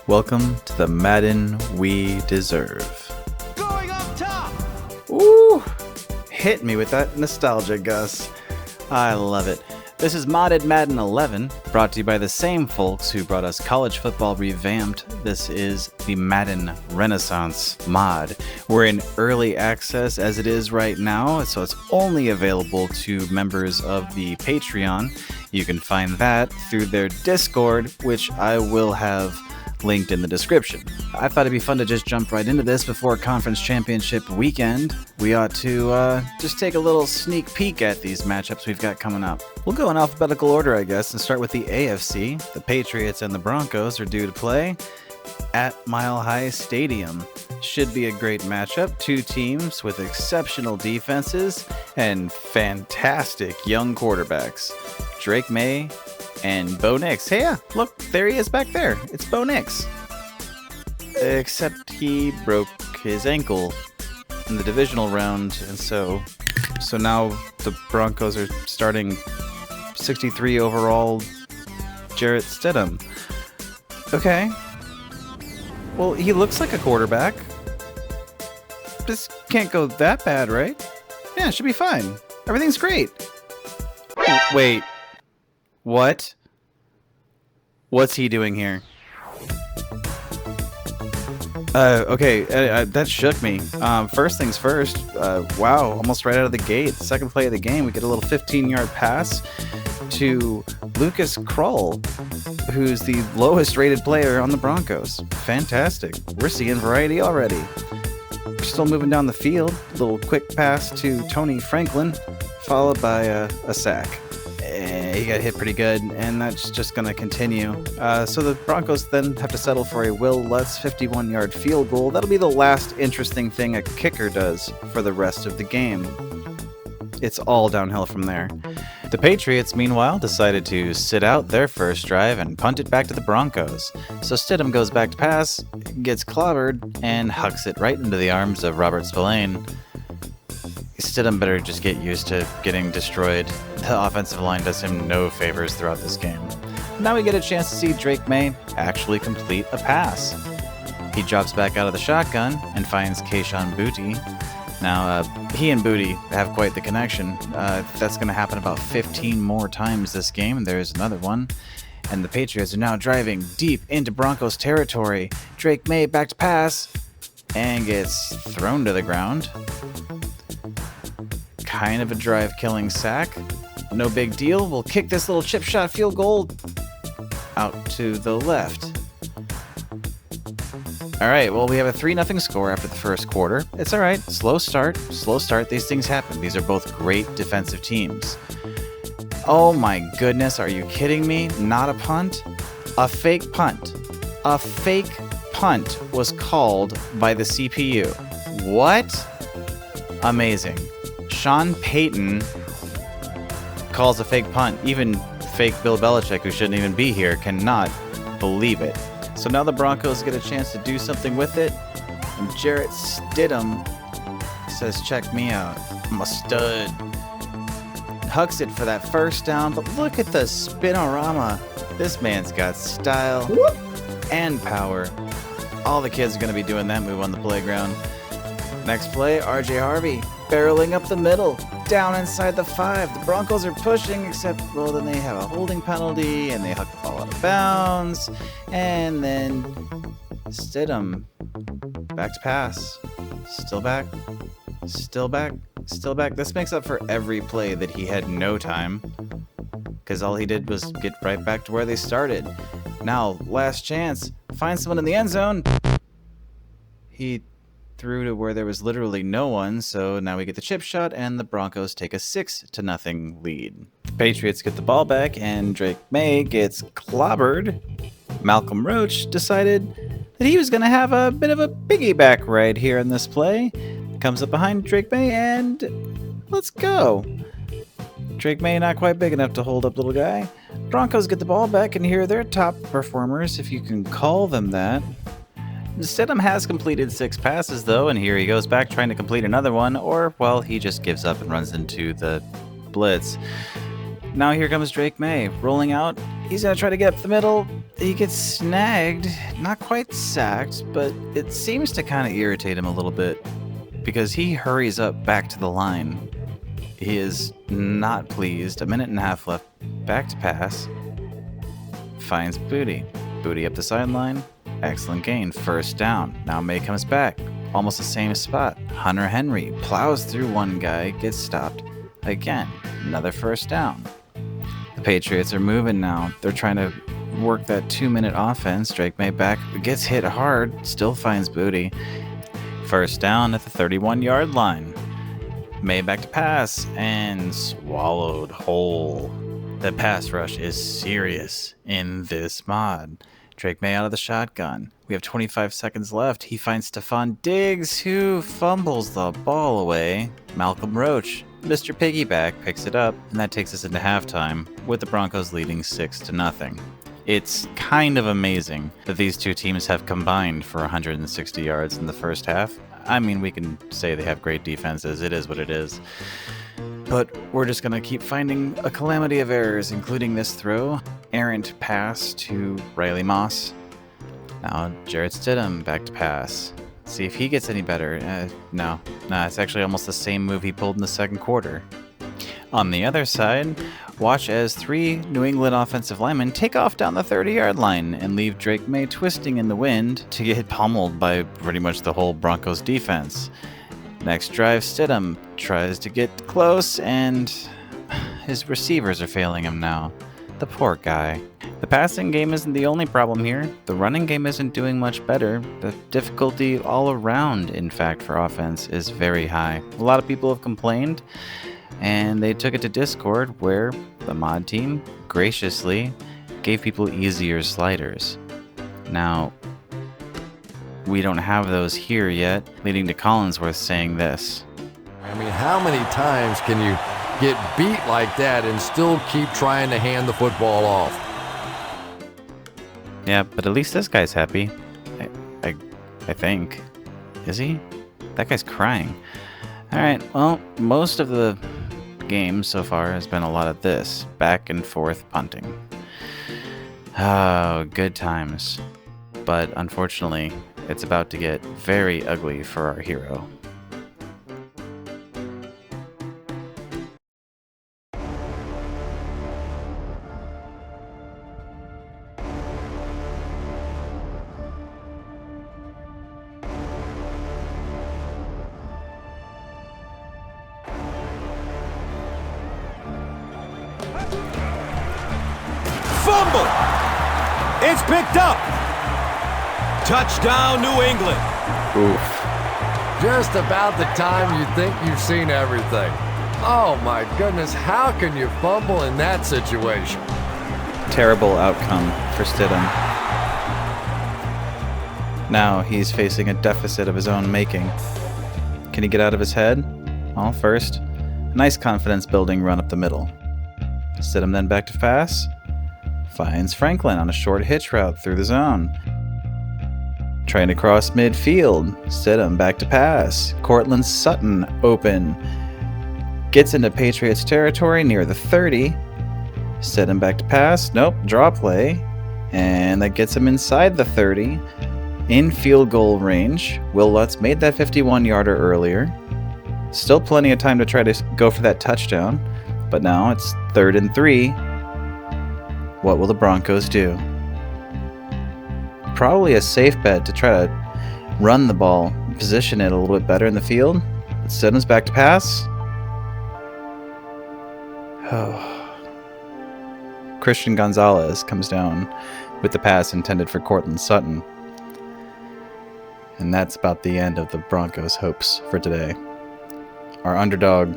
Welcome to the Madden we deserve. Going up top! Ooh, hit me with that nostalgia, Gus. I love it. This is Modded Madden 11, brought to you by the same folks who brought us College Football Revamped. This is the Madden Renaissance mod. We're in early access as it is right now, so it's only available to members of the Patreon. You can find that through their Discord, which I will have linked in the description. I thought it'd be fun to just jump right into this before Conference Championship weekend. We ought to just take a little sneak peek at these matchups we've got coming up. We'll go in alphabetical order, I guess, and start with the AFC. The Patriots and the Broncos are due to play at Mile High Stadium. Should be a great matchup. Two teams with exceptional defenses and fantastic young quarterbacks. Drake May and Bo Nix. Hey, yeah, look, there he is back there. It's Bo Nix. Except he broke his ankle in the divisional round, and so now the Broncos are starting 63 overall Jarrett Stidham. Okay. Well, he looks like a quarterback. This can't go that bad, right? Yeah, it should be fine. Everything's great. Wait. What? What's he doing here? Okay, that shook me. First things first, wow, almost right out of the gate. Second play of the game, we get a little 15-yard pass to Lucas Krull, who's the lowest rated player on the Broncos. Fantastic. We're seeing variety already. We're still moving down the field. A little quick pass to Tony Franklin, followed by a sack. He got hit pretty good, and that's just going to continue. So the Broncos then have to settle for a Will Lutz 51-yard field goal. That'll be the last interesting thing a kicker does for the rest of the game. It's all downhill from there. The Patriots, meanwhile, decided to sit out their first drive and punt it back to the Broncos. So Stidham goes back to pass, gets clobbered, and hucks it right into the arms of Robert Spillane. Stidham better just get used to getting destroyed. The offensive line does him no favors throughout this game. Now we get a chance to see Drake May actually complete a pass. He drops back out of the shotgun and finds Kayshon Boutte. Now, he and Boutte have quite the connection. That's going to happen about 15 more times this game. There's another one. And the Patriots are now driving deep into Broncos territory. Drake May back to pass and gets thrown to the ground. Kind of a drive-killing sack. No big deal. We'll kick this little chip shot field goal out to the left. All right, well, we have a 3-0 score after the first quarter. It's all right. Slow start. These things happen. These are both great defensive teams. Oh my goodness, are you kidding me? Not a punt? A fake punt. A fake punt was called by the CPU. What? Amazing. Sean Payton calls a fake punt. Even fake Bill Belichick, who shouldn't even be here, cannot believe it. So now the Broncos get a chance to do something with it. And Jarrett Stidham says, check me out. I'm a stud. Hucks it for that first down. But look at the spinorama. This man's got style and power. All the kids are going to be doing that move on the playground. Next play, RJ Harvey barreling up the middle, down inside the 5. The Broncos are pushing, except, well, then they have a holding penalty, and they huck the ball out of bounds. And then Stidham back to pass. Still back. This makes up for every play that he had no time, because all he did was get right back to where they started. Now, last chance. Find someone in the end zone. He through to where there was literally no one, so now we get the chip shot, and the Broncos take a 6-0 lead. The Patriots get the ball back, and Drake May gets clobbered. Malcolm Roach decided that he was going to have a bit of a piggyback ride here in this play. Comes up behind Drake May, and let's go. Drake May not quite big enough to hold up little guy. Broncos get the ball back, and here are their top performers, if you can call them that. Stidham has completed 6 passes, though, and here he goes back trying to complete another one, or, well, he just gives up and runs into the blitz. Now here comes Drake May, rolling out. He's going to try to get up the middle. he gets snagged, not quite sacked, but it seems to kind of irritate him a little bit because he hurries up back to the line. He is not pleased. A minute and a half left. Back to pass. Finds Booty. Booty up the sideline. Excellent gain. First down. Now May comes back. Almost the same spot. Hunter Henry plows through one guy, gets stopped. Again, another first down. The Patriots are moving now. They're trying to work that 2-minute offense. Drake May back, gets hit hard, still finds Booty. First down at the 31-yard line. May back to pass and swallowed whole. The pass rush is serious in this mod. Drake May out of the shotgun. We have 25 seconds left. He finds Stephon Diggs, who fumbles the ball away. Malcolm Roach, Mr. Piggyback, picks it up, and that takes us into halftime, with the Broncos leading 6-0. It's kind of amazing that these two teams have combined for 160 yards in the first half. I mean, we can say they have great defenses. It is what it is. But we're just going to keep finding a calamity of errors, including this throw. Errant pass to Riley Moss. Now Jarrett Stidham back to pass. See if he gets any better. No, it's actually almost the same move he pulled in the second quarter. On the other side, watch as 3 New England offensive linemen take off down the 30-yard line and leave Drake May twisting in the wind to get pummeled by pretty much the whole Broncos defense. Next drive, Stidham tries to get close, and his receivers are failing him now. The poor guy. The passing game isn't the only problem here. The running game isn't doing much better. The difficulty all around, in fact, for offense is very high. A lot of people have complained, and they took it to Discord, where the mod team graciously gave people easier sliders. Now, we don't have those here yet, leading to Collinsworth saying this. I mean, how many times can you get beat like that and still keep trying to hand the football off? Yeah, but at least this guy's happy. I think. Is he? That guy's crying. Alright, well, most of the game so far has been a lot of this. Back and forth punting. Oh, good times. But unfortunately, it's about to get very ugly for our hero. Fumble! It's picked up! Touchdown, New England! Oof. Just about the time you think you've seen everything. Oh my goodness, how can you fumble in that situation? Terrible outcome for Stidham. Now he's facing a deficit of his own making. Can he get out of his head? Well, first, a nice confidence-building run up the middle. Stidham then back to pass. Finds Franklin on a short hitch route through the zone. Trying to cross midfield. Stidham back to pass. Cortland Sutton open. Gets into Patriots territory near the 30. Stidham back to pass. Nope, draw play. And that gets him inside the 30. In field goal range. Will Lutz made that 51-yarder earlier. Still plenty of time to try to go for that touchdown. But now it's 3rd and 3. What will the Broncos do? Probably a safe bet to try to run the ball, position it a little bit better in the field. But Stidham's back to pass. Oh. Christian Gonzalez comes down with the pass intended for Cortland Sutton. And that's about the end of the Broncos' hopes for today. Our underdog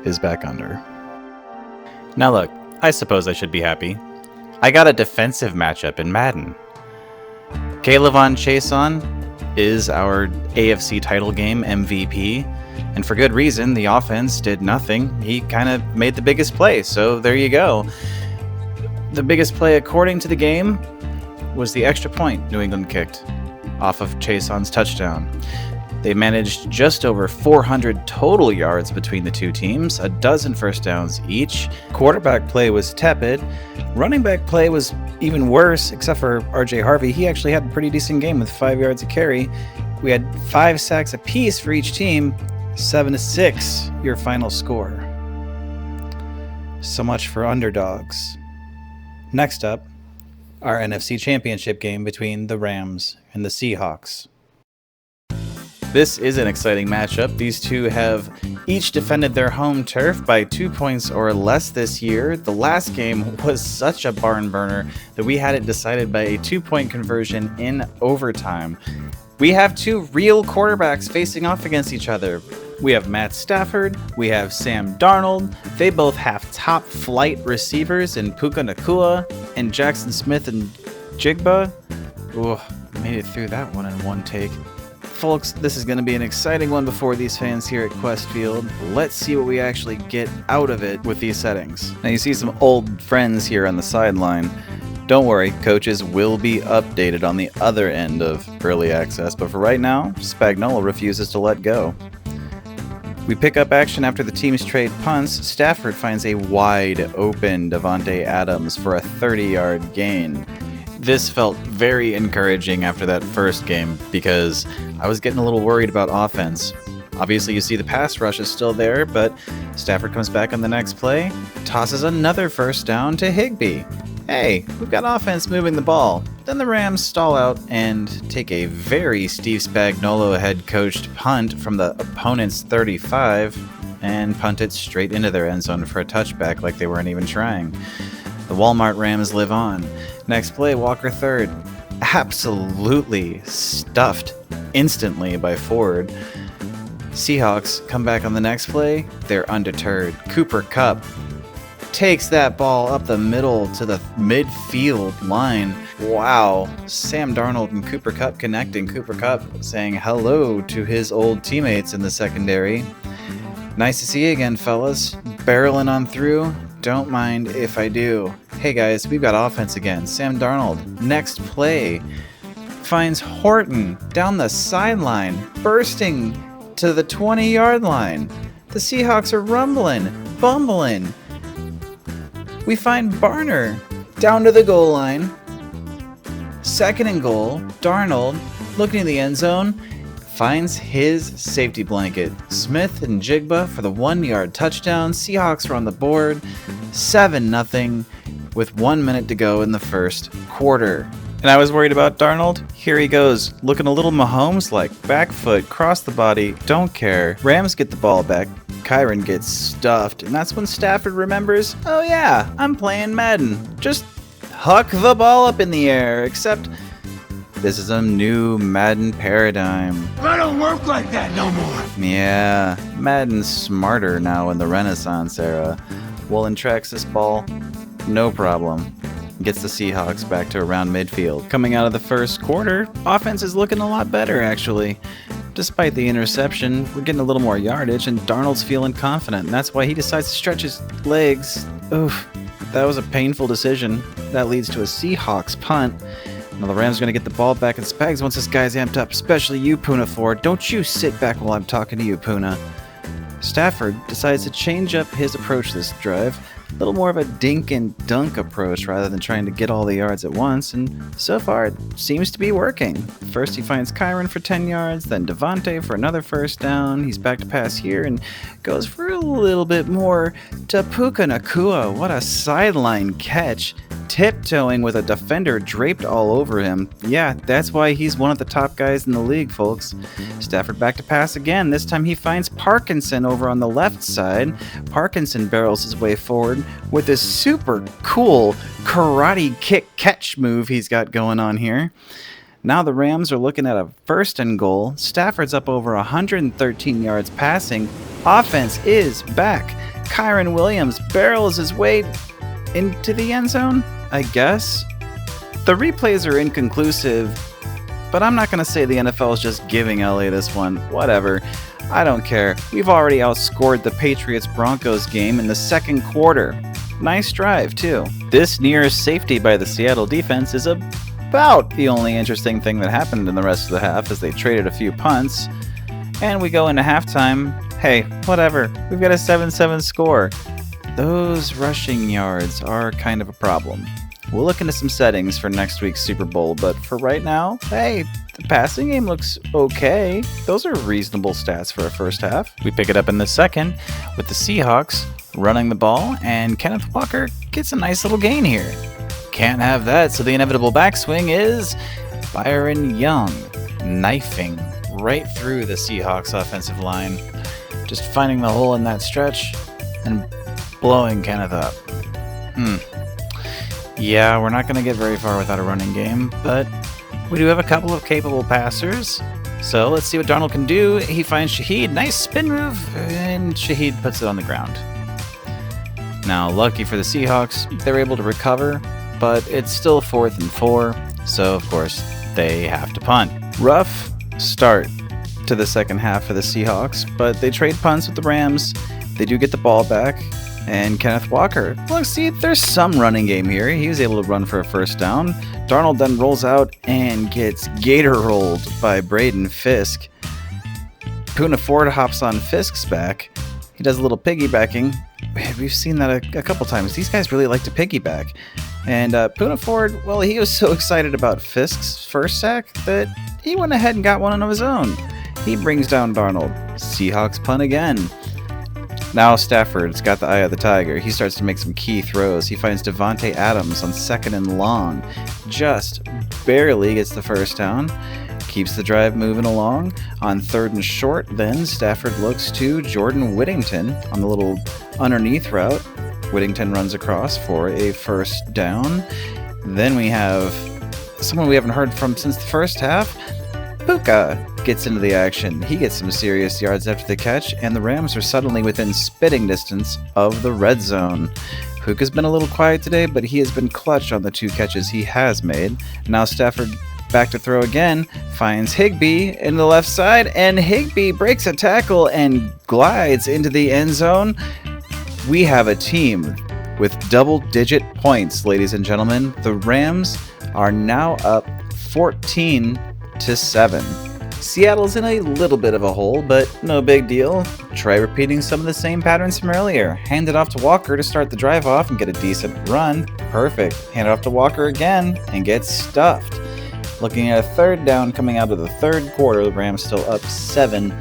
is back under. Now look, I suppose I should be happy. I got a defensive matchup in Madden. Kaylavon Chason is our AFC title game MVP, and for good reason. The offense did nothing. He kind of made the biggest play, so there you go. The biggest play according to the game was the extra point New England kicked off of Chason's touchdown. They managed just over 400 total yards between the two teams, a dozen first downs each. Quarterback play was tepid. Running back play was even worse, except for RJ Harvey. He actually had a pretty decent game with 5 yards a carry. We had 5 sacks apiece for each team, 7-6, your final score. So much for underdogs. Next up, our NFC Championship game between the Rams and the Seahawks. This is an exciting matchup. These two have each defended their home turf by 2 points or less this year. The last game was such a barn burner that we had it decided by a 2-point conversion in overtime. We have 2 real quarterbacks facing off against each other. We have Matt Stafford, we have Sam Darnold. They both have top flight receivers in Puka Nacua and Jackson Smith and Jigba. Ooh, made it through that one in one take. Folks, this is going to be an exciting one before these fans here at Quest Field. Let's see what we actually get out of it with these settings. Now you see some old friends here on the sideline. Don't worry, coaches will be updated on the other end of early access, but for right now, Spagnuolo refuses to let go. We pick up action after the teams trade punts. Stafford finds a wide open Davante Adams for a 30-yard gain. This felt very encouraging after that first game because I was getting a little worried about offense. Obviously, you see the pass rush is still there, but Stafford comes back on the next play, tosses another first down to Higbee. Hey, we've got offense moving the ball. Then the Rams stall out and take a very Steve Spagnuolo head-coached punt from the opponent's 35 and punt it straight into their end zone for a touchback like they weren't even trying. The Walmart Rams live on. Next play, Walker third. Absolutely stuffed instantly by Ford. Seahawks come back on the next play. They're undeterred. Cooper Kupp takes that ball up the middle to the midfield line. Wow. Sam Darnold and Cooper Kupp connecting. Cooper Kupp saying hello to his old teammates in the secondary. Nice to see you again, fellas. Barreling on through. Don't mind if I do. Hey guys, we've got offense again. Sam Darnold, next play, finds Horton down the sideline, bursting to the 20-yard line. The Seahawks are bumbling. We find Barner down to the goal line. 2nd and goal. Darnold, looking in the end zone, finds his safety blanket. Smith and Jigba for the 1-yard touchdown. Seahawks are on the board, 7-0, with 1 minute to go in the first quarter. And I was worried about Darnold. Here he goes, looking a little Mahomes-like. Back foot, cross the body, don't care. Rams get the ball back. Kyren gets stuffed, and that's when Stafford remembers, oh yeah, I'm playing Madden. Just huck the ball up in the air, except this is a new Madden paradigm. I don't work like that no more. Yeah, Madden's smarter now in the Renaissance era. Woolen tracks this ball, no problem. Gets the Seahawks back to around midfield. Coming out of the first quarter, offense is looking a lot better, actually. Despite the interception, we're getting a little more yardage, and Darnold's feeling confident, and that's why he decides to stretch his legs. Oof, that was a painful decision. That leads to a Seahawks punt. Now the Rams are going to get the ball back in Spags once this guy's amped up, especially you, Puna Ford. Don't you sit back while I'm talking to you, Puna. Stafford decides to change up his approach this drive. A little more of a dink and dunk approach rather than trying to get all the yards at once, and so far it seems to be working. First he finds Kyren for 10 yards, then Davante for another first down. He's back to pass here and goes for a little bit more to Puka Nacua. What a sideline catch. Tiptoeing with a defender draped all over him. Yeah, that's why he's one of the top guys in the league, folks. Stafford back to pass again. This time he finds Parkinson over on the left side. Parkinson barrels his way forward with this super cool karate kick catch move he's got going on here. Now the Rams are looking at a 1st and goal. Stafford's up over 113 yards passing. Offense is back. Kyren Williams barrels his way into the end zone, I guess. The replays are inconclusive, but I'm not going to say the NFL is just giving LA this one. Whatever. I don't care. We've already outscored the Patriots Broncos game in the second quarter. Nice drive, too. This near safety by the Seattle defense is about the only interesting thing that happened in the rest of the half as they traded a few punts. And we go into halftime. Hey, whatever. We've got a 7-7 score. Those rushing yards are kind of a problem. We'll look into some settings for next week's Super Bowl, but for right now, hey, the passing game looks okay. Those are reasonable stats for a first half. We pick it up in the second with the Seahawks running the ball, and Kenneth Walker gets a nice little gain here. Can't have that, so the inevitable backswing is Byron Young knifing right through the Seahawks offensive line, just finding the hole in that stretch and blowing Kenneth up. Yeah, we're not going to get very far without a running game, but we do have a couple of capable passers. So let's see what Darnold can do. He finds Shaheed, nice spin move, and Shaheed puts it on the ground. Now, lucky for the Seahawks, they're able to recover, but it's still 4th and 4, so of course they have to punt. Rough start to the second half for the Seahawks, but they trade punts with the Rams. They do get the ball back. And Kenneth Walker. Look, see, there's some running game here. He was able to run for a first down. Darnold then rolls out and gets gator rolled by Braden Fisk. Poona Ford hops on Fisk's back. He does a little piggybacking. We've seen that a couple times. These guys really like to piggyback. And Poona Ford, well, he was so excited about Fisk's first sack that he went ahead and got one of his own. He brings down Darnold. Seahawks punt again. Now Stafford's got the eye of the tiger. He starts to make some key throws. He finds Devontae Adams on 2nd and long. Just barely gets the first down. Keeps the drive moving along. On 3rd and short, then Stafford looks to Jordan Whittington on the little underneath route. Whittington runs across for a first down. Then we have someone we haven't heard from since the first half. Puka gets into the action. He gets some serious yards after the catch, and the Rams are suddenly within spitting distance of the red zone. Puka's been a little quiet today, but he has been clutch on the 2 catches he has made. Now Stafford back to throw again, finds Higbee in the left side, and Higbee breaks a tackle and glides into the end zone. We have a team with double-digit points, ladies and gentlemen. The Rams are now up 14-7. Seattle's in a little bit of a hole, but no big deal. Try repeating some of the same patterns from earlier. Hand it off to Walker to start the drive off and get a decent run. Perfect. Hand it off to Walker again and get stuffed. Looking at a 3rd down coming out of the 3rd quarter, the Rams still up 7.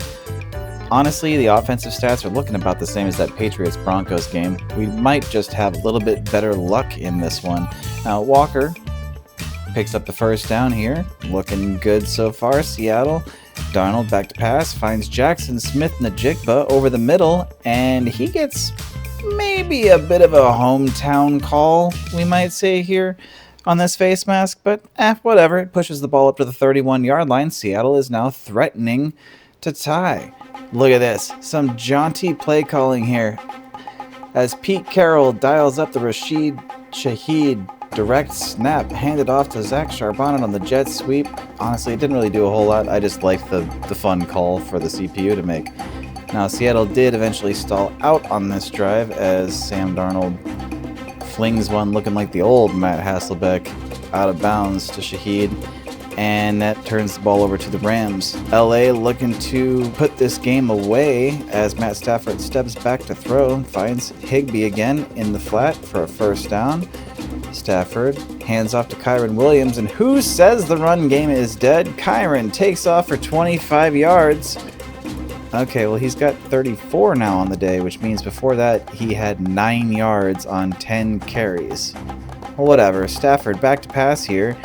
Honestly, the offensive stats are looking about the same as that Patriots-Broncos game. We might just have a little bit better luck in this one. Now, Walker picks up the first down here. Looking good so far, Seattle. Darnold back to pass, finds Jackson Smith-Njigba over the middle, and he gets maybe a bit of a hometown call, we might say here on this face mask, but whatever. It pushes the ball up to the 31-yard line. Seattle is now threatening to tie. Look at this. Some jaunty play calling here as Pete Carroll dials up the Rashid Shaheed direct snap, handed off to Zach Charbonnet on the jet sweep. Honestly, it didn't really do a whole lot. I just liked the fun call for the CPU to make. Now, Seattle did eventually stall out on this drive as Sam Darnold flings one looking like the old Matt Hasselbeck out of bounds to Shaheed, and that turns the ball over to the Rams. LA looking to put this game away as Matt Stafford steps back to throw and finds Higbee again in the flat for a first down. Stafford hands off to Kyron Williams, and who says the run game is dead? Kyron takes off for 25 yards. Okay, well, he's got 34 now on the day, which means before that he had 9 yards on 10 carries. Well, whatever. Stafford back to pass here,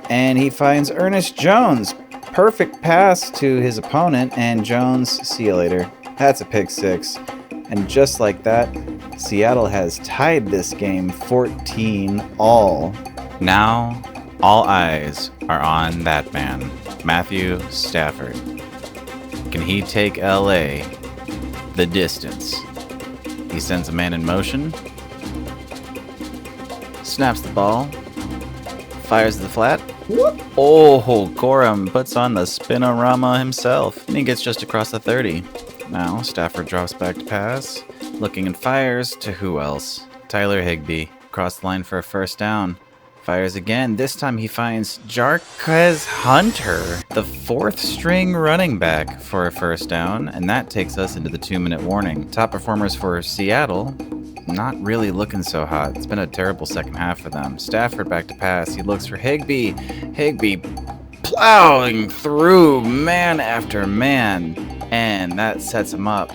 and he finds Ernest Jones. Perfect pass to his opponent, and Jones, see you later. That's a pick six. And just like that, Seattle has tied this game 14-all. Now, all eyes are on that man, Matthew Stafford. Can he take LA the distance? He sends a man in motion, snaps the ball, fires the flat. Oh, Corum puts on the spinorama himself, and he gets just across the 30. Now, Stafford drops back to pass, looking and fires to who else? Tyler Higbee, across the line for a first down. Fires again. This time he finds Jarquez Hunter, the 4th string running back, for a first down, and that takes us into the 2-minute warning. Top performers for Seattle, not really looking so hot. It's been a terrible second half for them. Stafford back to pass. He looks for Higbee. Higbee plowing through man after man, and that sets him up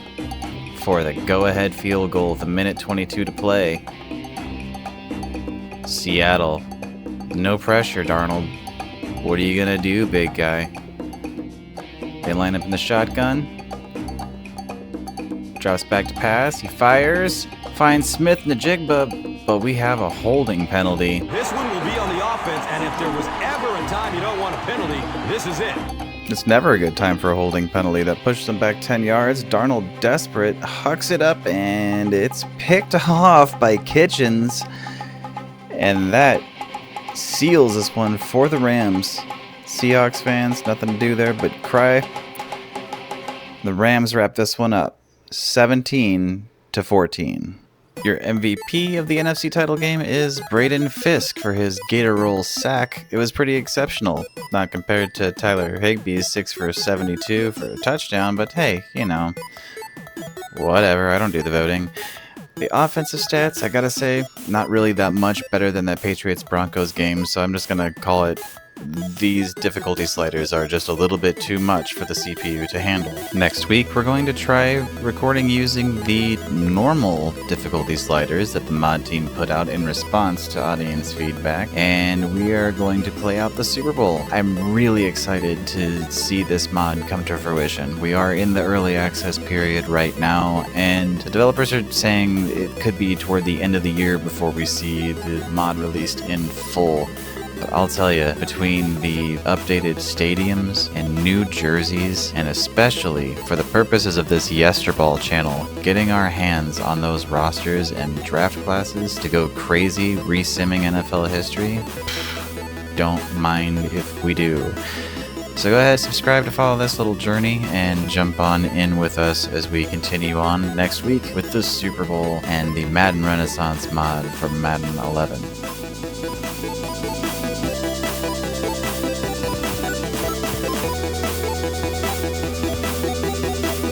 for the go-ahead field goal with 1:22 to play. Seattle, no pressure, Darnold. What are you gonna do, big guy? They line up in the shotgun. Drops back to pass. He fires. Finds Smith-Njigba, but we have a holding penalty. This one will be on the offense, and if there was ever a time you don't want a penalty, this is it. It's never a good time for a holding penalty. That pushes them back 10 yards. Darnold, desperate, hucks it up, and it's picked off by Kitchens. And that seals this one for the Rams. Seahawks fans, nothing to do there but cry. The Rams wrap this one up, 17-14. Your MVP of the NFC title game is Braden Fisk for his Gator Roll sack. It was pretty exceptional, not compared to Tyler Higbee's 6 for 72 for a touchdown, but hey, you know, whatever, I don't do the voting. The offensive stats, I gotta say, not really that much better than that Patriots Broncos game, so I'm just gonna call it these difficulty sliders are just a little bit too much for the CPU to handle. Next week, we're going to try recording using the normal difficulty sliders that the mod team put out in response to audience feedback, and we are going to play out the Super Bowl. I'm really excited to see this mod come to fruition. We are in the early access period right now, and the developers are saying it could be toward the end of the year before we see the mod released in full. But I'll tell you, between the updated stadiums and new jerseys, and especially for the purposes of this YESTERBALL channel, getting our hands on those rosters and draft classes to go crazy re-simming NFL history, don't mind if we do. So go ahead, subscribe to follow this little journey, and jump on in with us as we continue on next week with the Super Bowl and the Madden Renaissance mod from Madden 11.